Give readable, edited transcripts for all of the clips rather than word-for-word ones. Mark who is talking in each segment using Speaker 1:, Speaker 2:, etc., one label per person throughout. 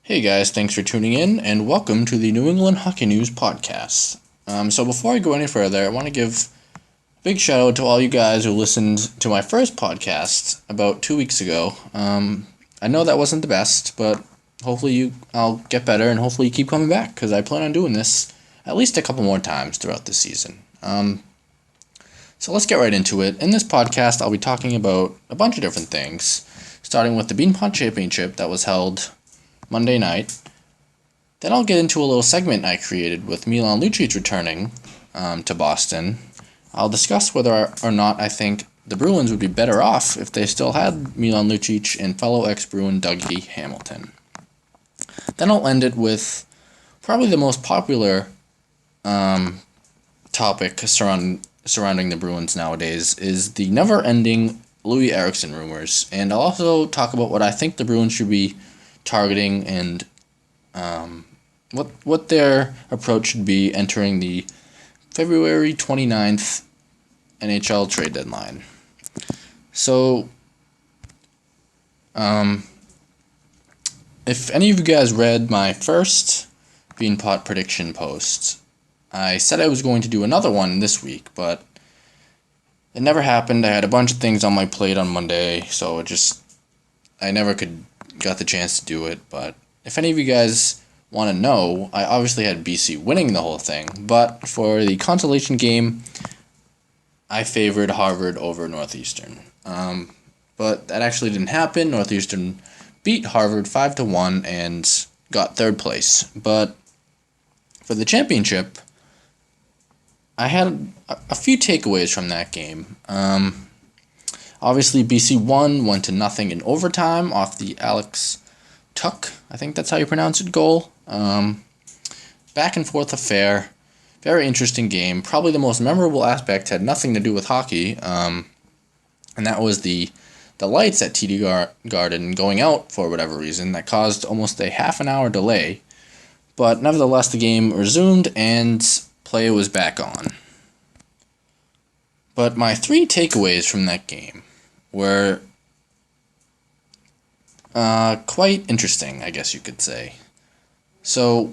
Speaker 1: Hey guys, thanks for tuning in, and welcome to the New England Hockey News podcast. So before I go any further, I want to give a big shout out to all you guys who listened to my first podcast about 2 weeks ago. I know that wasn't the best, but hopefully I'll get better, and hopefully you keep coming back, because I plan on doing this at least a couple more times throughout the season. So let's get right into it. In this podcast, I'll be talking about a bunch of different things, starting with the Beanpot Championship that was held Monday night. Then I'll get into a little segment I created with Milan Lucic returning to Boston. I'll discuss whether or not I think the Bruins would be better off if they still had Milan Lucic and fellow ex-Bruin Dougie Hamilton. Then I'll end it with probably the most popular topic surrounding the Bruins nowadays is the never-ending Loui Eriksson rumors, and I'll also talk about what I think the Bruins should be targeting and what their approach should be entering the February 29th NHL Trade Deadline. So, if any of you guys read my first Beanpot prediction post, I said I was going to do another one this week, but it never happened. I had a bunch of things on my plate on Monday, so I never got the chance to do it. But if any of you guys want to know, I obviously had BC winning the whole thing, but for the consolation game, I favored Harvard over Northeastern. But that actually didn't happen. Northeastern beat Harvard 5-1 and got third place. But for the championship, I had a few takeaways from that game. Obviously, BC went to nothing in overtime off the Alex Tuck, I think that's how you pronounce it, goal. Back and forth affair. Very interesting game. Probably the most memorable aspect had nothing to do with hockey, and that was the lights at TD Garden going out for whatever reason that caused almost a half an hour delay. But nevertheless, the game resumed and play was back on. But my three takeaways from that game were quite interesting, I guess you could say. So,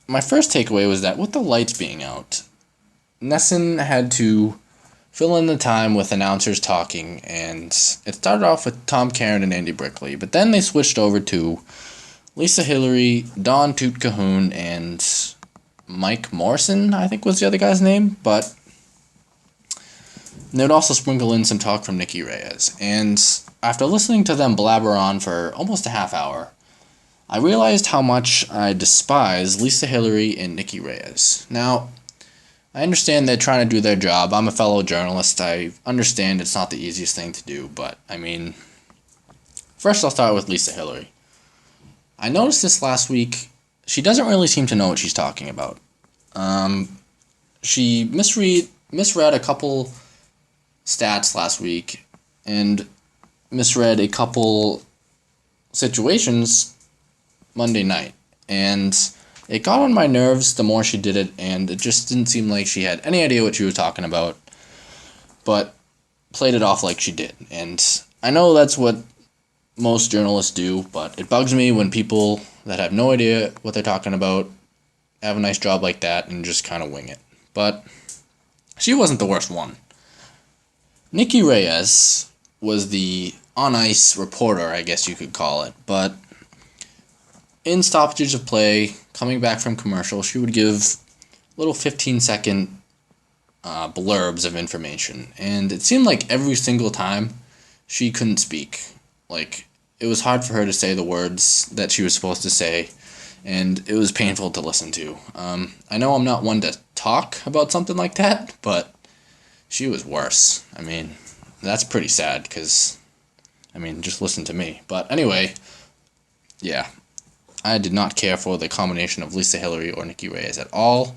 Speaker 1: my first takeaway was that with the lights being out, Nesson had to fill in the time with announcers talking, and it started off with Tom Caron and Andy Brickley, but then they switched over to Lisa Hillary, Don Toot Cahoon, and Mike Morrison, I think was the other guy's name, but they would also sprinkle in some talk from Nicky Reyes. And after listening to them blabber on for almost a half hour, I realized how much I despise Lisa Hillary and Nicky Reyes. Now, I understand they're trying to do their job. I'm a fellow journalist. I understand it's not the easiest thing to do, but, first I'll start with Lisa Hillary. I noticed this last week. She doesn't really seem to know what she's talking about. She misread a couple stats last week and misread a couple situations Monday night. And it got on my nerves the more she did it, and it just didn't seem like she had any idea what she was talking about, but played it off like she did. And I know that's what most journalists do, but it bugs me when people that have no idea what they're talking about have a nice job like that and just kind of wing it. But she wasn't the worst one. Nicky Reyes was the on-ice reporter, I guess you could call it, but in stoppages of play, coming back from commercial, she would give little 15-second blurbs of information, and it seemed like every single time she couldn't speak. Like, it was hard for her to say the words that she was supposed to say, and it was painful to listen to. I know I'm not one to talk about something like that, but she was worse. That's pretty sad, because, just listen to me. But anyway, yeah, I did not care for the combination of Lisa Hillary or Nicky Reyes at all.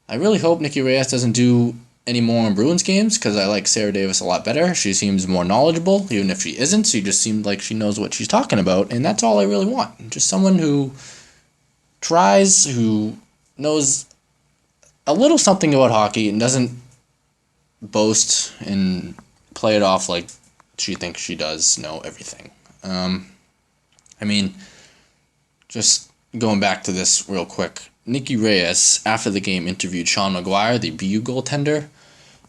Speaker 1: I really hope Nicky Reyes doesn't do any more in Bruins games, because I like Sarah Davis a lot better. She seems more knowledgeable, even if she isn't. She just seemed like she knows what she's talking about, and that's all I really want. Just someone who tries, who knows a little something about hockey and doesn't boast and play it off like she thinks she does know everything. just going back to this real quick. Nikki Reyes, after the game, interviewed Sean McGuire, the BU goaltender,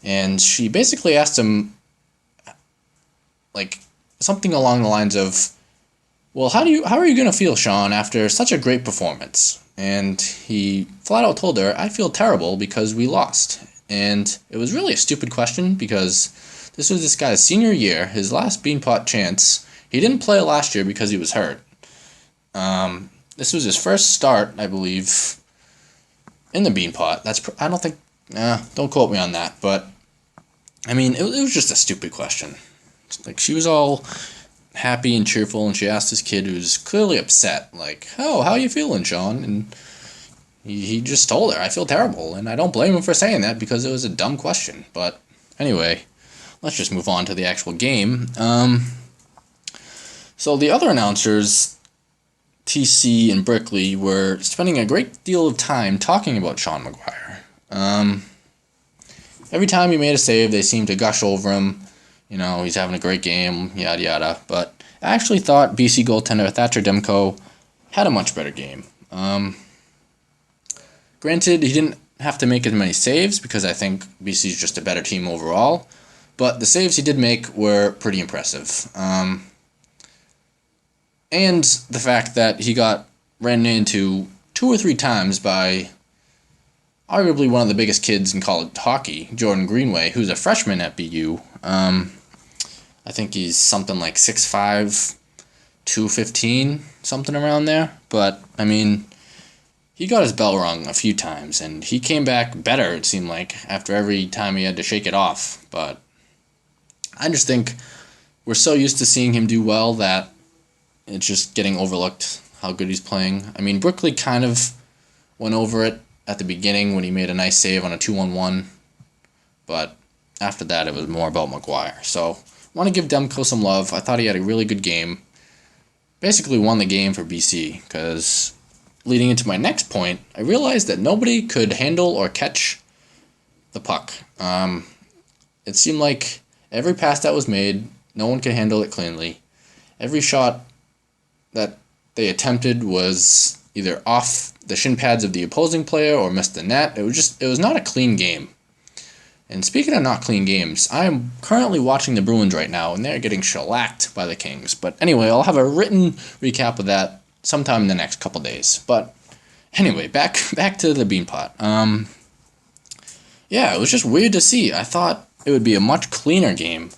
Speaker 1: and she basically asked him, like, something along the lines of, well, how are you going to feel, Sean, after such a great performance? And he flat out told her, I feel terrible because we lost. And it was really a stupid question because this was this guy's senior year, his last Beanpot chance. He didn't play last year because he was hurt. This was his first start, I believe, in the Beanpot. Don't quote me on that, but I mean, it was just a stupid question. Like, she was all happy and cheerful, and she asked this kid who's clearly upset, like, oh, how you feeling, Sean? And he just told her, I feel terrible, and I don't blame him for saying that because it was a dumb question. But anyway, let's just move on to the actual game. So the other announcers, TC and Brickley, were spending a great deal of time talking about Sean McGuire. Every time he made a save, they seemed to gush over him. You know, he's having a great game, yada yada. But I actually thought BC goaltender Thatcher Demko had a much better game. Granted, he didn't have to make as many saves because I think BC's just a better team overall. But the saves he did make were pretty impressive. And the fact that he got ran into 2 or 3 times by arguably one of the biggest kids in college hockey, Jordan Greenway, who's a freshman at BU. I think he's something like 6'5", 215, something around there. But, I mean, he got his bell rung a few times, and he came back better, it seemed like, after every time he had to shake it off. But I just think we're so used to seeing him do well that it's just getting overlooked how good he's playing. I mean, Brickley kind of went over it at the beginning when he made a nice save on a 2-on-1, but after that it was more about McGuire. So I want to give Demko some love. I thought he had a really good game. Basically won the game for BC, because leading into my next point, I realized that nobody could handle or catch the puck. It seemed like every pass that was made, no one could handle it cleanly. Every shot that they attempted was either off the shin pads of the opposing player or missed the net. It was not a clean game. And speaking of not clean games, I am currently watching the Bruins right now, and they're getting shellacked by the Kings. But anyway, I'll have a written recap of that sometime in the next couple days. But anyway, back to the Beanpot. Yeah, it was just weird to see. I thought it would be a much cleaner game.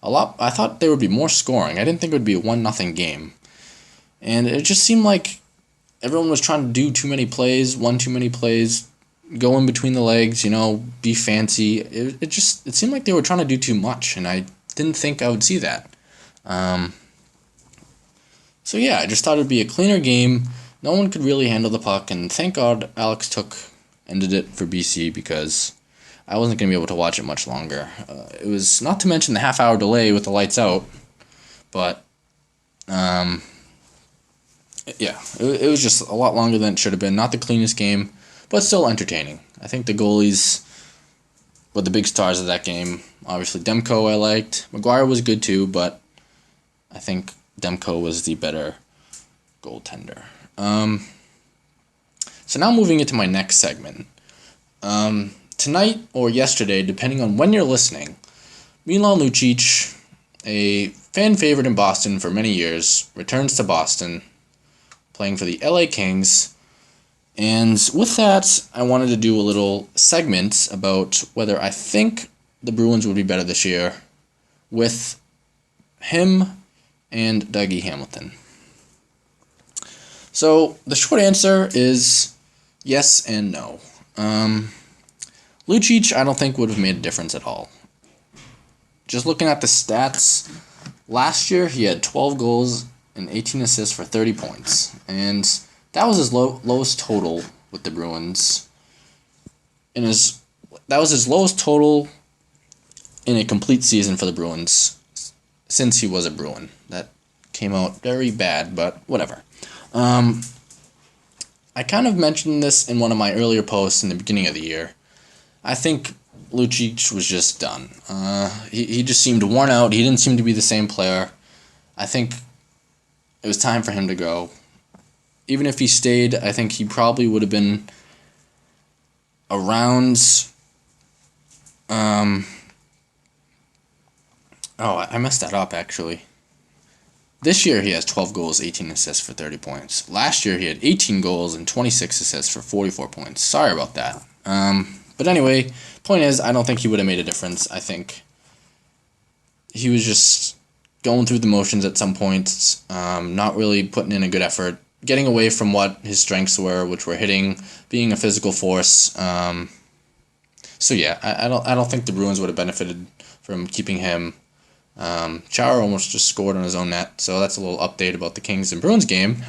Speaker 1: I thought there would be more scoring. I didn't think it would be a 1-0 game. And it just seemed like everyone was trying to do too many plays, too many plays, go in between the legs, be fancy. It seemed like they were trying to do too much, and I didn't think I would see that. So yeah, I just thought it would be a cleaner game. No one could really handle the puck, and thank God Alex Took ended it for BC, because I wasn't going to be able to watch it much longer. It was, not to mention the half-hour delay with the lights out, but yeah, it was just a lot longer than it should have been. Not the cleanest game, but still entertaining. I think the goalies were the big stars of that game. Obviously, Demko I liked. McGuire was good too, but I think Demko was the better goaltender. So now moving into my next segment. Tonight or yesterday, depending on when you're listening, Milan Lucic, a fan favorite in Boston for many years, returns to Boston, playing for the LA Kings. And with that, I wanted to do a little segment about whether I think the Bruins would be better this year with him and Dougie Hamilton. So the short answer is yes and no. Lucic, I don't think would have made a difference at all. Just looking at the stats, last year he had 12 goals and 18 assists for 30 points. And that was his lowest total with the Bruins. That was his lowest total in a complete season for the Bruins since he was a Bruin. That came out very bad, but whatever. I kind of mentioned this in one of my earlier posts in the beginning of the year. I think Lucic was just done. He just seemed worn out. He didn't seem to be the same player. I think it was time for him to go. even if he stayed, I think he probably would have been around. I messed that up actually. This year he has 12 goals, 18 assists for 30 points. Last year he had 18 goals and 26 assists for 44 points. Sorry about that. But anyway, point is, I don't think he would have made a difference. I think he was just going through the motions at some points, not really putting in a good effort, getting away from what his strengths were, which were hitting, being a physical force. So yeah, I don't think the Bruins would have benefited from keeping him. Chara almost just scored on his own net, so that's a little update about the Kings and Bruins game.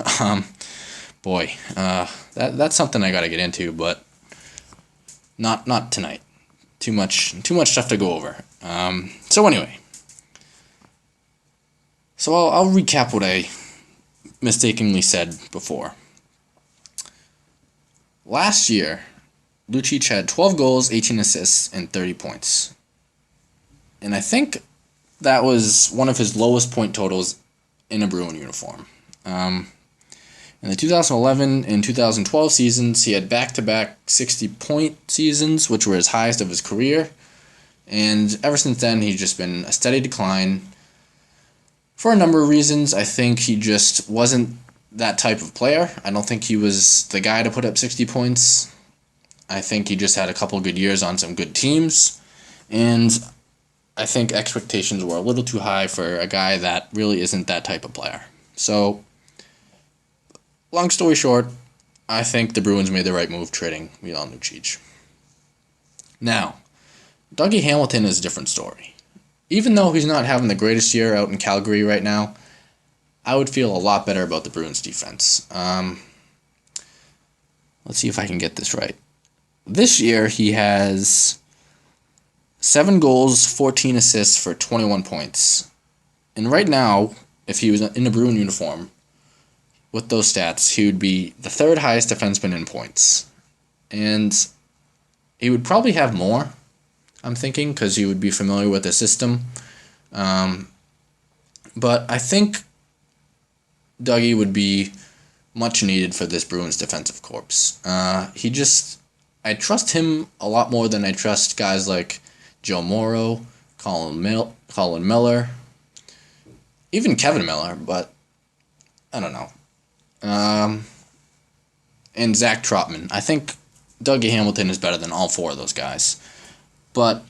Speaker 1: That's something I got to get into, but not tonight. Too much stuff to go over. So anyway, I'll recap what I mistakenly said before. Last year, Lucic had 12 goals, 18 assists, and 30 points. And I think that was one of his lowest point totals in a Bruin uniform. In the 2011 and 2012 seasons, he had back-to-back 60-point seasons, which were his highest of his career. And ever since then, he's just been a steady decline. For a number of reasons, I think he just wasn't that type of player. I don't think he was the guy to put up 60 points. I think he just had a couple good years on some good teams. And I think expectations were a little too high for a guy that really isn't that type of player. So, long story short, I think the Bruins made the right move trading Milan Lucic. Now, Dougie Hamilton is a different story. Even though he's not having the greatest year out in Calgary right now, I would feel a lot better about the Bruins defense. Let's see if I can get this right. This year, he has 7 goals, 14 assists for 21 points. And right now, if he was in a Bruin uniform, with those stats, he would be the third highest defenseman in points. And he would probably have more, I'm thinking, because he would be familiar with the system. But I think Dougie would be much needed for this Bruins defensive corps. I trust him a lot more than I trust guys like Joe Morrow, Colin Miller, even Kevin Miller, but I don't know. And Zach Trotman. I think Dougie Hamilton is better than all 4 of those guys. But,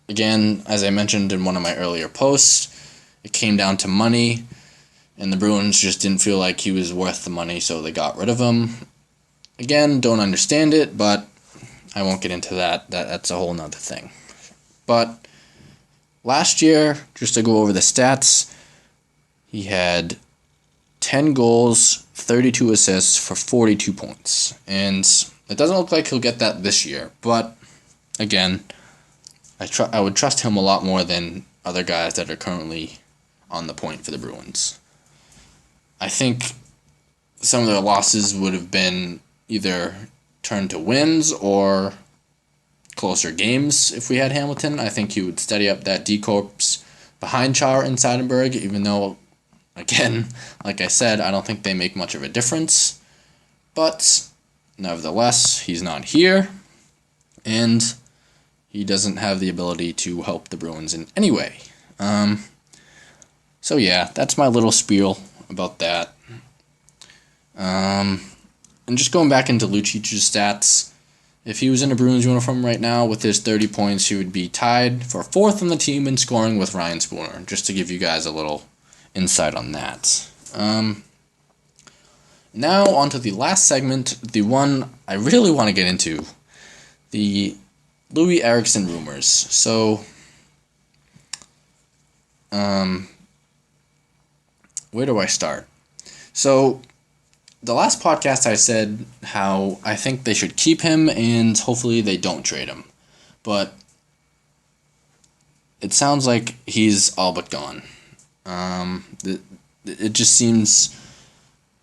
Speaker 1: again, as I mentioned in one of my earlier posts, it came down to money, and the Bruins just didn't feel like he was worth the money, so they got rid of him. Again, don't understand it, but I won't get into that. That's a whole nother thing. But last year, just to go over the stats, he had 10 goals, 32 assists for 42 points. And it doesn't look like he'll get that this year. But, again, I would trust him a lot more than other guys that are currently on the point for the Bruins. I think some of their losses would have been either turned to wins or closer games if we had Hamilton. I think he would steady up that D-corps behind Chara and Seidenberg, even though, again, like I said, I don't think they make much of a difference. But, nevertheless, he's not here, and he doesn't have the ability to help the Bruins in any way. So yeah, that's my little spiel about that. And just going back into Lucic's stats, if he was in a Bruins uniform right now with his 30 points, he would be tied for 4th on the team in scoring with Ryan Spooner, just to give you guys a little insight on that. Now on to the last segment, the one I really want to get into, the Loui Eriksson rumors. So, where do I start? So, the last podcast I said how I think they should keep him and hopefully they don't trade him. But it sounds like he's all but gone. It just seems,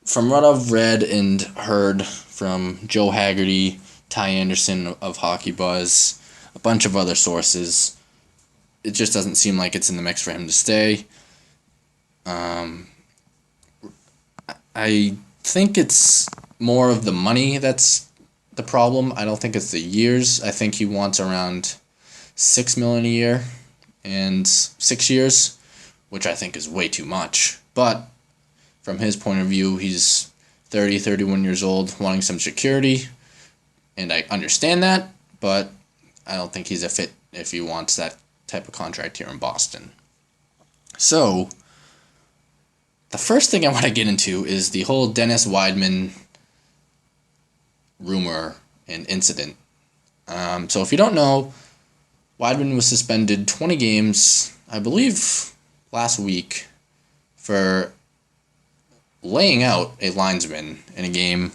Speaker 1: from what I've read and heard from Joe Haggerty, Ty Anderson of Hockey Buzz, a bunch of other sources, it just doesn't seem like it's in the mix for him to stay. I think it's more of the money that's the problem. I don't think it's the years. I think he wants around $6 million a year and 6 years, which I think is way too much. But from his point of view, he's 30, 31 years old, wanting some security, and I understand that, but I don't think he's a fit if he wants that type of contract here in Boston. So, the first thing I want to get into is the whole Dennis Wideman rumor and incident. So if you don't know, Wideman was suspended 20 games, I believe, last week for laying out a linesman in a game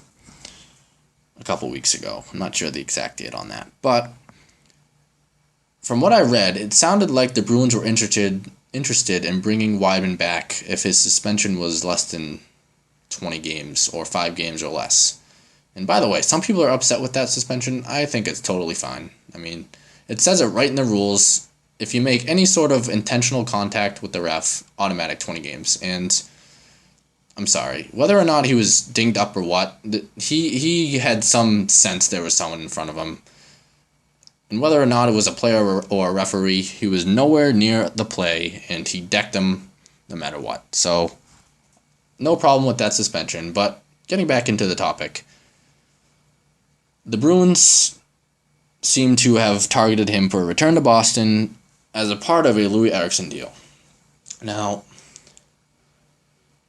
Speaker 1: a couple weeks ago. I'm not sure the exact date on that. But from what I read, it sounded like the Bruins were interested in bringing Wideman back if his suspension was less than 20 games or 5 games or less. And by the way, some people are upset with that suspension. I think it's totally fine. I mean, it says it right in the rules. If you make any sort of intentional contact with the ref, automatic 20 games. And I'm sorry, whether or not he was dinged up or what, he had some sense there was someone in front of him. And whether or not it was a player or a referee, he was nowhere near the play, and he decked him no matter what. So, no problem with that suspension. But getting back into the topic, the Bruins seem to have targeted him for a return to Boston as a part of a Loui Eriksson deal. Now,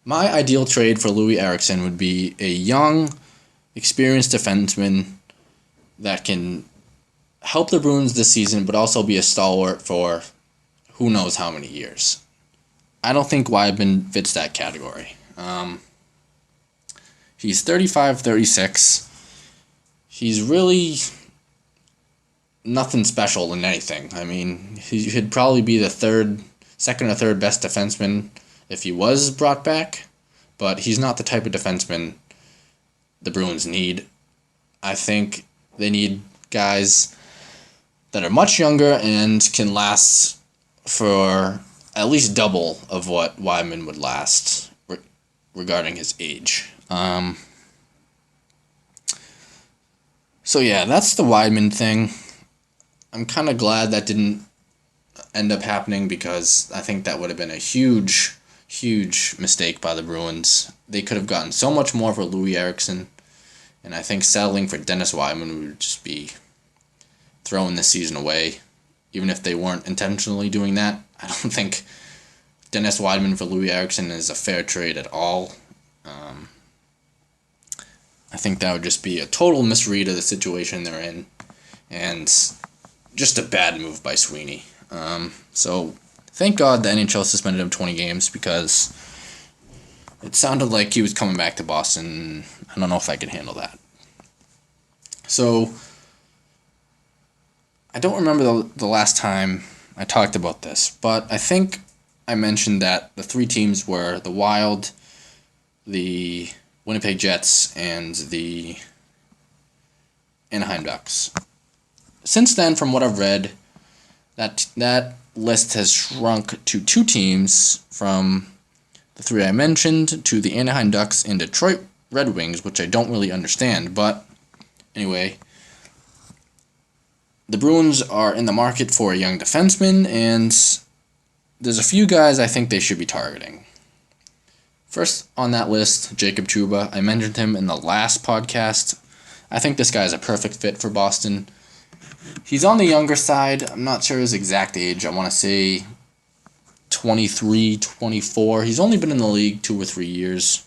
Speaker 1: my ideal trade for Loui Eriksson would be a young, experienced defenseman that can help the Bruins this season, but also be a stalwart for who knows how many years. I don't think Wideman fits that category. He's 35, 36. He's really nothing special in anything. I mean, he should probably be the second or third best defenseman if he was brought back, but he's not the type of defenseman the Bruins need. I think they need guys that are much younger and can last for at least double of what Wideman would last regarding his age. So yeah, that's the Wideman thing. I'm kind of glad that didn't end up happening because I think that would have been a huge mistake by the Bruins. They could have gotten so much more for Loui Eriksson, and I think settling for Dennis Wideman would just be throwing this season away. Even if they weren't intentionally doing that, I don't think Dennis Wideman for Loui Eriksson is a fair trade at all. I think that would just be a total misread of the situation they're in, and just a bad move by Sweeney. So thank God the NHL suspended him 20 games because it sounded like he was coming back to Boston. I don't know if I could handle that. So I don't remember the last time I talked about this, but I think I mentioned that the 3 teams were the Wild, the Winnipeg Jets, and the Anaheim Ducks. Since then, from what I've read, that list has shrunk to 2 teams from the 3 I mentioned to the Anaheim Ducks and Detroit Red Wings, which I don't really understand. But anyway, the Bruins are in the market for a young defenseman, and there's a few guys I think they should be targeting. First on that list, Jacob Trouba. I mentioned him in the last podcast. I think this guy is a perfect fit for Boston. He's on the younger side. I'm not sure his exact age. I want to say 23, 24. He's only been in the league 2 or 3 years.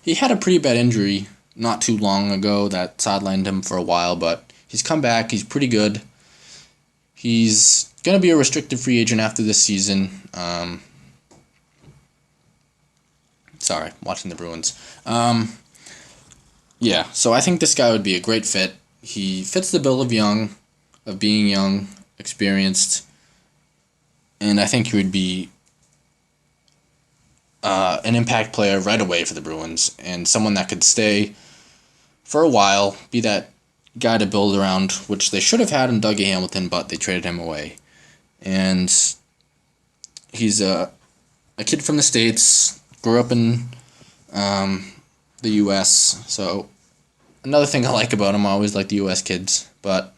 Speaker 1: He had a pretty bad injury not too long ago that sidelined him for a while, but he's come back. He's pretty good. He's going to be a restricted free agent after this season. Sorry, watching the Bruins. Yeah, so I think this guy would be a great fit. He fits the bill of being young, experienced, and I think he would be an impact player right away for the Bruins, and someone that could stay for a while, be that guy to build around, which they should have had in Dougie Hamilton, but they traded him away. And he's a kid from the States, grew up in the U.S. So another thing I like about him, I always like the U.S. kids. But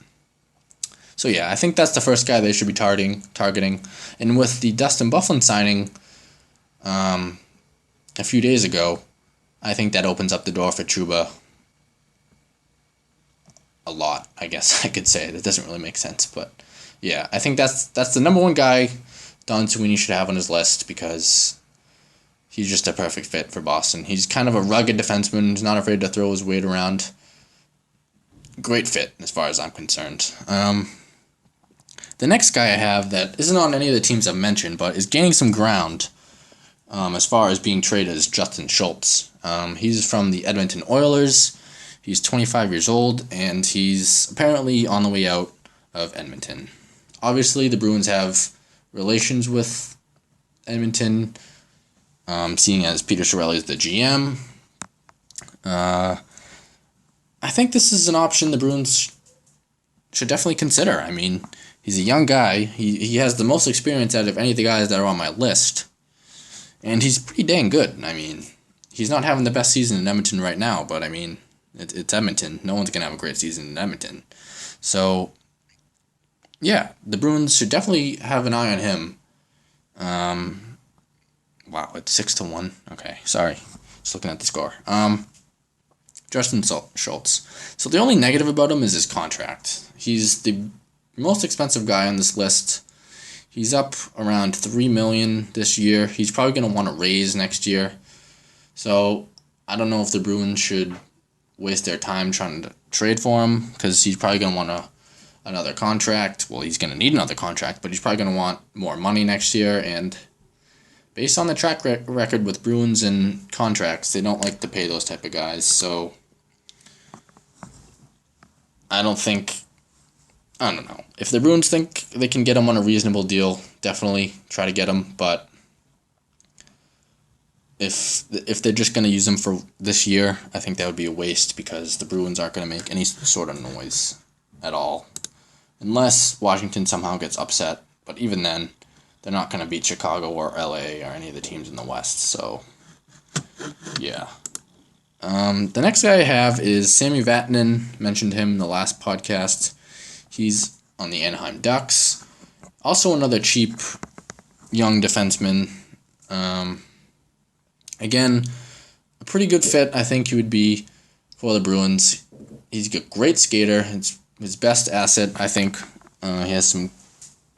Speaker 1: so yeah, I think that's the first guy they should be targeting. And with the Dustin Byfuglien signing a few days ago, I think that opens up the door for Trouba a lot, I guess I could say. That doesn't really make sense, but yeah, I think that's the number one guy Don Sweeney should have on his list because he's just a perfect fit for Boston. He's kind of a rugged defenseman. He's not afraid to throw his weight around. Great fit as far as I'm concerned. The next guy I have that isn't on any of the teams I've mentioned, but is gaining some ground as far as being traded is Justin Schultz. He's from the Edmonton Oilers. He's 25 years old, and he's apparently on the way out of Edmonton. Obviously, the Bruins have relations with Edmonton, seeing as Peter Chiarelli is the GM. I think this is an option the Bruins should definitely consider. I mean, he's a young guy. He has the most experience out of any of the guys that are on my list. And he's pretty dang good. I mean, he's not having the best season in Edmonton right now, but I mean, it's Edmonton. No one's going to have a great season in Edmonton. So, yeah, the Bruins should definitely have an eye on him. Wow, it's 6-1. Okay, sorry. Just looking at the score. Justin Schultz. So the only negative about him is his contract. He's the most expensive guy on this list. He's up around $3 million this year. He's probably going to want to raise next year. So I don't know if the Bruins should waste their time trying to trade for him because he's probably going to want another contract. Well, he's going to need another contract, but he's probably going to want more money next year. And based on the track record with Bruins and contracts, they don't like to pay those type of guys. So I don't know. If the Bruins think they can get him on a reasonable deal, definitely try to get him. But if they're just going to use him for this year, I think that would be a waste because the Bruins aren't going to make any sort of noise at all. Unless Washington somehow gets upset. But even then, they're not going to beat Chicago or LA or any of the teams in the West. So, yeah. The next guy I have is Sami Vatanen. Mentioned him in the last podcast. He's on the Anaheim Ducks. Also another cheap young defenseman. Again, a pretty good fit I think he would be for the Bruins. He's a great skater. It's his best asset, I think. He has some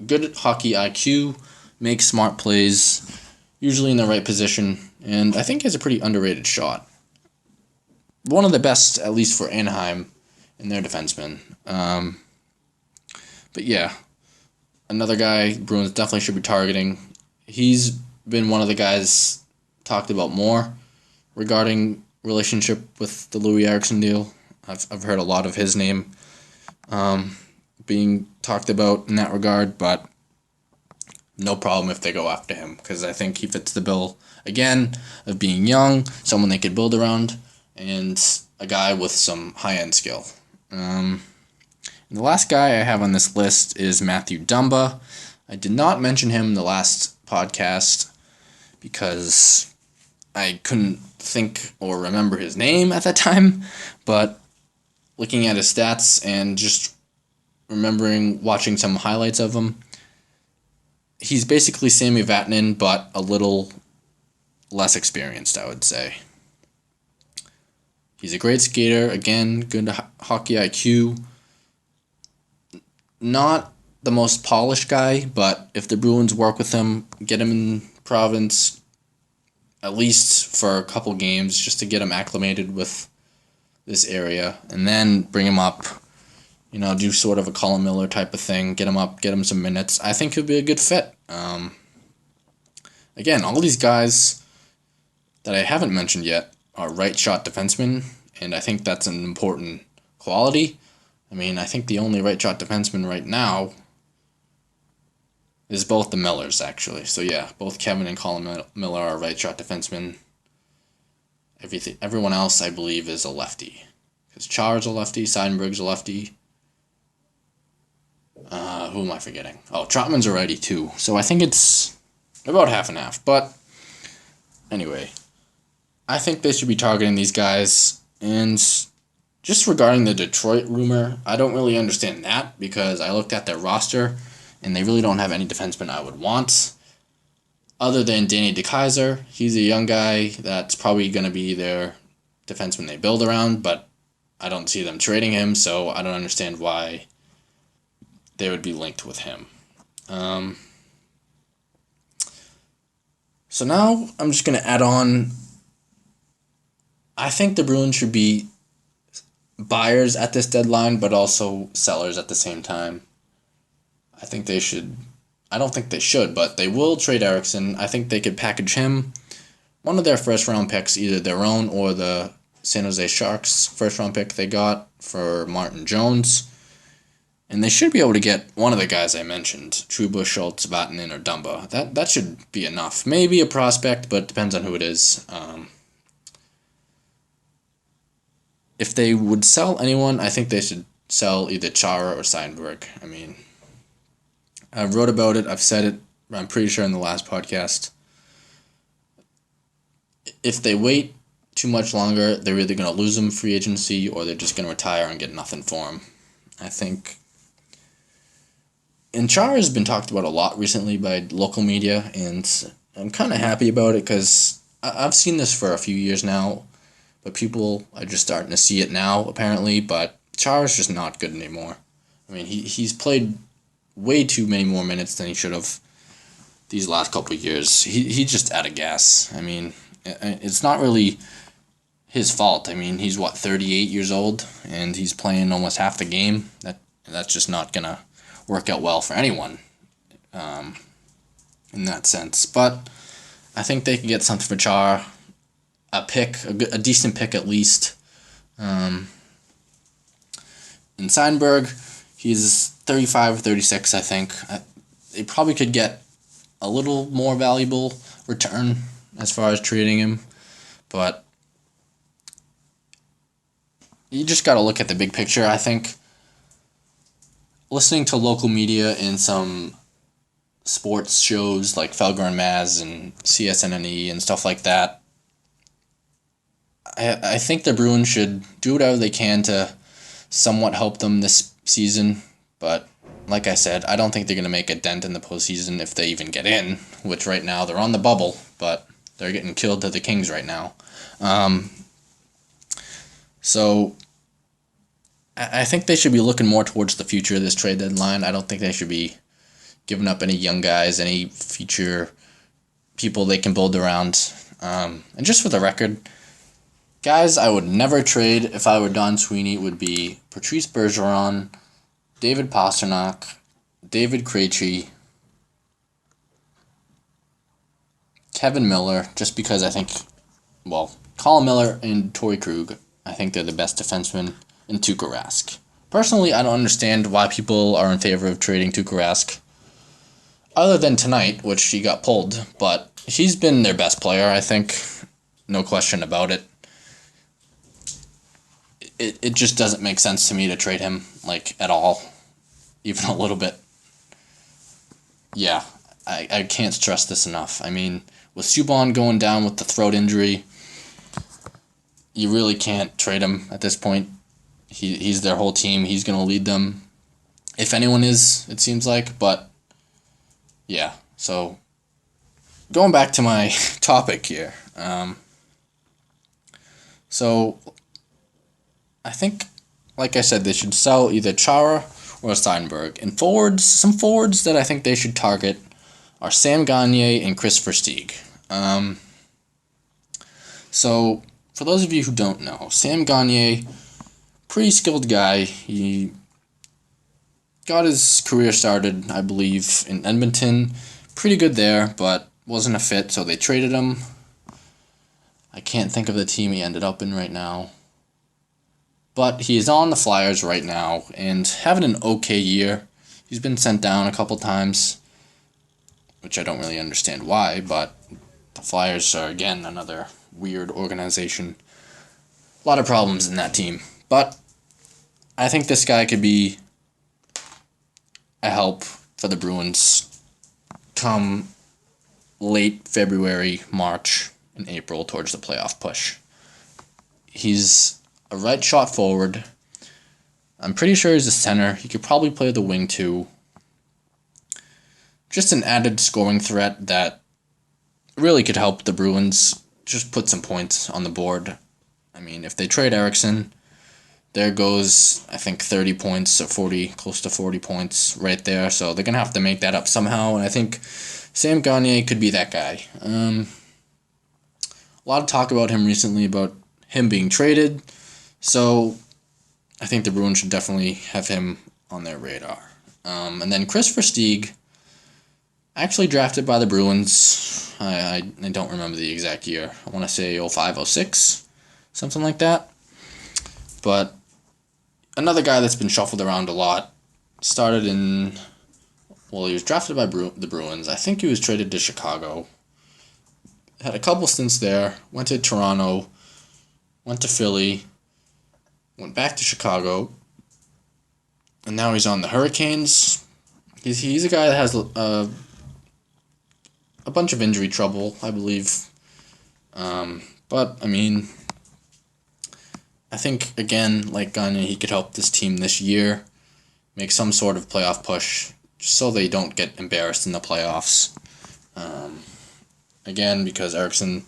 Speaker 1: good hockey IQ, makes smart plays, usually in the right position, and I think he has a pretty underrated shot. One of the best, at least for Anaheim, in their defensemen. But yeah, another guy Bruins definitely should be targeting. He's been one of the guys talked about more regarding relationship with the Loui Eriksson deal. I've heard a lot of his name being talked about in that regard, but no problem if they go after him because I think he fits the bill, again, of being young, someone they could build around, and a guy with some high-end skill. And the last guy I have on this list is Matthew Dumba. I did not mention him in the last podcast because I couldn't think or remember his name at that time, but looking at his stats and just watching some highlights of him, he's basically Sami Vatanen, but a little less experienced, I would say. He's a great skater, again, good hockey IQ. Not the most polished guy, but if the Bruins work with him, get him in Province, at least for a couple games, just to get him acclimated with this area, and then bring him up, do sort of a Colin Miller type of thing, get him up, get him some minutes, I think he'll be a good fit. Again, all these guys that I haven't mentioned yet are right shot defensemen, and I think that's an important quality. I mean, I think the only right shot defenseman right now is both the Millers, actually. So yeah, both Kevin and Colin Miller are right shot defensemen. Everyone else, I believe, is a lefty. Because Char's a lefty, Seidenberg's a lefty. Who am I forgetting? Oh, Trotman's a righty too. So I think it's about half and half. But anyway, I think they should be targeting these guys. And just regarding the Detroit rumor, I don't really understand that because I looked at their roster and they really don't have any defensemen I would want. Other than Danny DeKeyser, he's a young guy that's probably going to be their defenseman they build around, but I don't see them trading him, so I don't understand why they would be linked with him. So now I'm just going to add on. I think the Bruins should be buyers at this deadline, but also sellers at the same time. I think they should. I don't think they should, but they will trade Eriksson. I think they could package him, one of their first round picks, either their own or the San Jose Sharks first round pick they got for Martin Jones. And they should be able to get one of the guys I mentioned, Trouba, Schultz, Vatanen, or Dumba. That should be enough. Maybe a prospect, but depends on who it is. If they would sell anyone, I think they should sell either Chara or Seidenberg. I mean, I wrote about it. I've said it, I'm pretty sure, in the last podcast. If they wait too much longer, they're either going to lose them free agency or they're just going to retire and get nothing for them. I think. And Chara has been talked about a lot recently by local media, and I'm kind of happy about it because I've seen this for a few years now, but people are just starting to see it now, apparently, but Chara's just not good anymore. I mean, he's played way too many more minutes than he should have these last couple of years. He's just out of gas. I mean, it's not really his fault. I mean, he's 38 years old, and he's playing almost half the game. That's just not gonna work out well for anyone, in that sense. But I think they can get something for Chara, a decent pick at least. In Seidenberg, he's 35 or 36, I think. They probably could get a little more valuable return as far as trading him, but you just got to look at the big picture, I think. Listening to local media and some sports shows like Felger and Maz and CSNNE and stuff like that, I think the Bruins should do whatever they can to somewhat help them this season, but like I said, I don't think they're going to make a dent in the postseason if they even get in, which right now they're on the bubble, but they're getting killed to the Kings right now. So I think they should be looking more towards the future of this trade deadline. I don't think they should be giving up any young guys, any future people they can build around. And just for the record, guys I would never trade if I were Don Sweeney would be Patrice Bergeron, David Pastrnak, David Krejci, Kevin Miller, just because I think, Colin Miller and Torrey Krug, I think they're the best defensemen, and Tuukka Rask. Personally, I don't understand why people are in favor of trading Tuukka Rask, other than tonight, which he got pulled, but he's been their best player, I think. No question about it. It just doesn't make sense to me to trade him, at all. Even a little bit. Yeah, I can't stress this enough. I mean, with Subban going down with the throat injury, you really can't trade him at this point. He's their whole team. He's going to lead them. If anyone is, it seems like. But, yeah. So, going back to my topic here. So, I think, like I said, they should sell either Chara or Steinberg. And some forwards that I think they should target are Sam Gagner and Chris Versteeg. So, for those of you who don't know, Sam Gagner, pretty skilled guy. He got his career started, I believe, in Edmonton. Pretty good there, but wasn't a fit, so they traded him. I can't think of the team he ended up in right now. But he's on the Flyers right now and having an okay year. He's been sent down a couple times, which I don't really understand why, but the Flyers are, again, another weird organization. A lot of problems in that team. But I think this guy could be a help for the Bruins come late February, March, in April towards the playoff push. He's a right shot forward. I'm pretty sure he's a center. He could probably play the wing too. Just an added scoring threat that really could help the Bruins just put some points on the board. I mean, if they trade Eriksson, there goes, I think, 30 points or 40, close to 40 points right there. So they're going to have to make that up somehow. And I think Sam Gagner could be that guy. A lot of talk about him recently, about him being traded. So I think the Bruins should definitely have him on their radar. And then Chris Versteeg, actually drafted by the Bruins. I don't remember the exact year. I want to say 05, 06, something like that. But another guy that's been shuffled around a lot. Started in, well, he was drafted by the Bruins. I think he was traded to Chicago. Had a couple stints there. Went to Toronto. Went to Philly. Went back to Chicago. And now he's on the Hurricanes. He's a guy that has a bunch of injury trouble, I believe. But, I mean, I think, again, like Gagner, he could help this team this year make some sort of playoff push just so they don't get embarrassed in the playoffs. Again, because Eriksson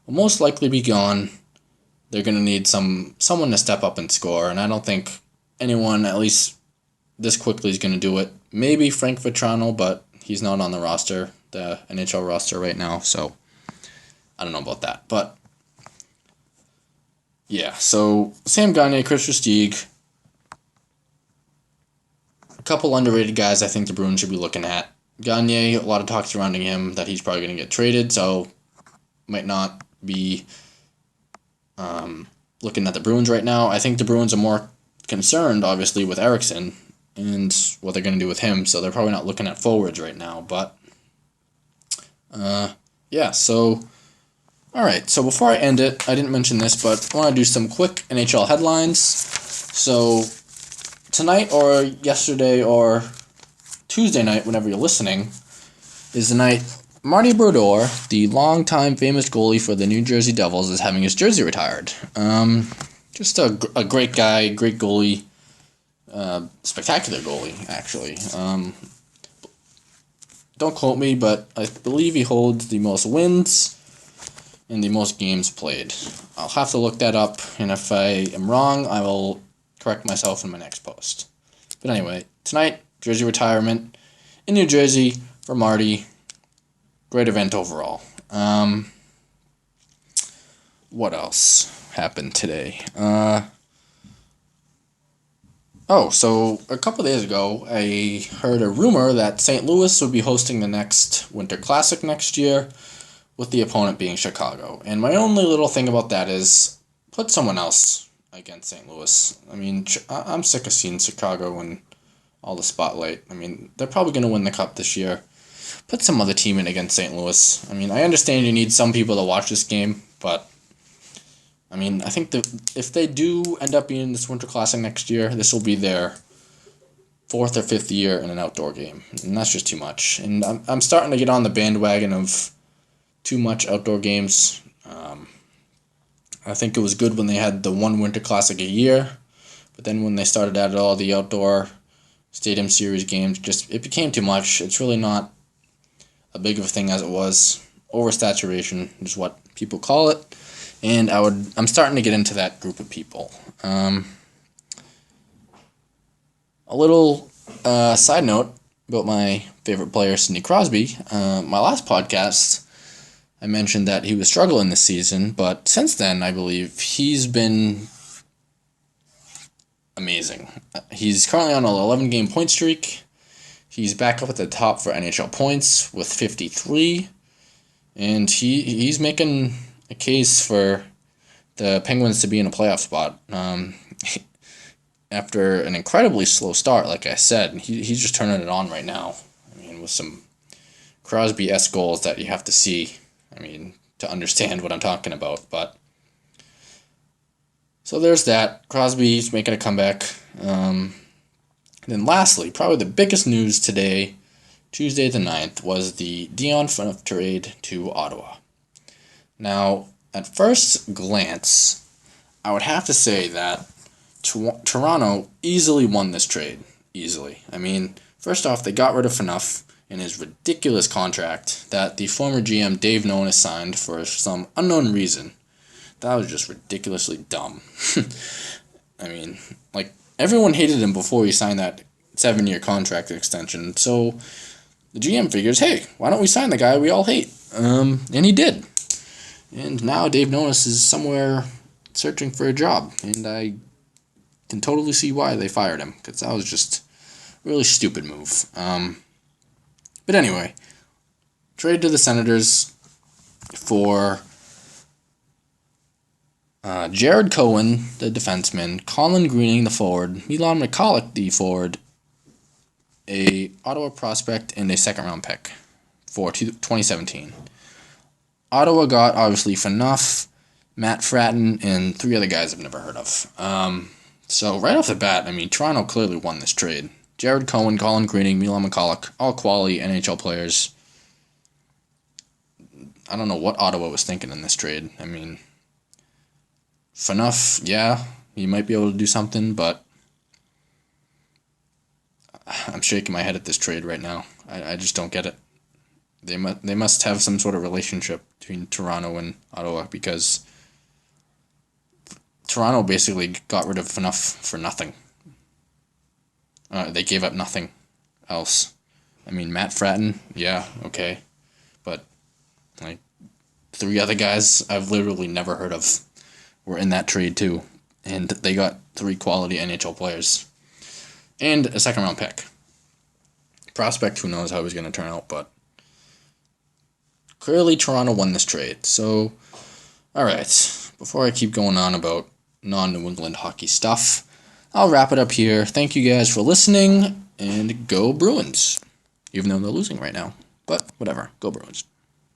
Speaker 1: will most likely be gone, they're going to need someone to step up and score, and I don't think anyone, at least this quickly, is going to do it. Maybe Frank Vetrano, but he's not on the roster, the NHL roster right now, so I don't know about that. But yeah, so Sam Gagner, Chris Versteeg, a couple underrated guys I think the Bruins should be looking at. Gagner, a lot of talk surrounding him that he's probably going to get traded, so might not be looking at the Bruins right now. I think the Bruins are more concerned, obviously, with Eriksson and what they're going to do with him, so they're probably not looking at forwards right now. But yeah, so all right, so before I end it, I didn't mention this, but I want to do some quick NHL headlines. So tonight or yesterday or Tuesday night, whenever you're listening, is the night Marty Brodeur, the longtime famous goalie for the New Jersey Devils, is having his jersey retired. Just a great guy, great goalie, spectacular goalie, actually. Don't quote me, but I believe he holds the most wins and the most games played. I'll have to look that up, and if I am wrong, I will correct myself in my next post. But anyway, tonight, jersey retirement in New Jersey for Marty. Great event overall. What else happened today? So a couple days ago, I heard a rumor that St. Louis would be hosting the next Winter Classic next year, with the opponent being Chicago. And my only little thing about that is put someone else against St. Louis. I mean, I'm sick of seeing Chicago in all the spotlight. I mean, they're probably going to win the Cup this year. Put some other team in against St. Louis. I mean, I understand you need some people to watch this game, but I mean, I think if they do end up being in this Winter Classic next year, this will be their 4th or 5th year in an outdoor game, and that's just too much. And I'm starting to get on the bandwagon of too much outdoor games. I think it was good when they had the one Winter Classic a year, but then when they started adding all the outdoor Stadium Series games, it became too much. It's really not a big of a thing as it was. Oversaturation is what people call it, and I'm starting to get into that group of people. A little side note about my favorite player, Sidney Crosby. My last podcast, I mentioned that he was struggling this season, but since then, I believe he's been amazing. He's currently on an 11-game point streak. He's back up at the top for NHL points with 53, and he's making a case for the Penguins to be in a playoff spot. After an incredibly slow start, like I said, he's just turning it on right now. I mean, with some Crosby-esque goals that you have to see, I mean, to understand what I'm talking about. But so there's that. Crosby's making a comeback. Then lastly, probably the biggest news today, Tuesday the 9th, was the Dion Phaneuf trade to Ottawa. Now, at first glance, I would have to say that Toronto easily won this trade. Easily. I mean, first off, they got rid of Phaneuf in his ridiculous contract that the former GM Dave Nonis signed for some unknown reason. That was just ridiculously dumb. I mean, like, everyone hated him before he signed that 7-year contract extension, so the GM figures, hey, why don't we sign the guy we all hate? And he did. And now Dave Nonis is somewhere searching for a job, and I can totally see why they fired him, because that was just a really stupid move. But anyway, trade to the Senators for Jared Cohen, the defenseman, Colin Greening, the forward, Milan McCulloch, the forward, a Ottawa prospect, and a second-round pick for 2017. Ottawa got, obviously, Phaneuf, Matt Fratton, and 3 other guys I've never heard of. So right off the bat, I mean, Toronto clearly won this trade. Jared Cohen, Colin Greening, Milan McCulloch, all quality NHL players. I don't know what Ottawa was thinking in this trade. I mean, Phaneuf, yeah, he might be able to do something, but I'm shaking my head at this trade right now. I just don't get it. They must have some sort of relationship between Toronto and Ottawa, because Toronto basically got rid of Phaneuf for nothing. They gave up nothing else. I mean, Matt Fratton, yeah, okay. But, like, 3 other guys I've literally never heard of were in that trade too. And they got 3 quality NHL players. And a second-round pick. Prospect, who knows how he's going to turn out, but clearly Toronto won this trade. So, alright, before I keep going on about non-New England hockey stuff, I'll wrap it up here. Thank you guys for listening, and go Bruins. Even though they're losing right now. But whatever, go Bruins.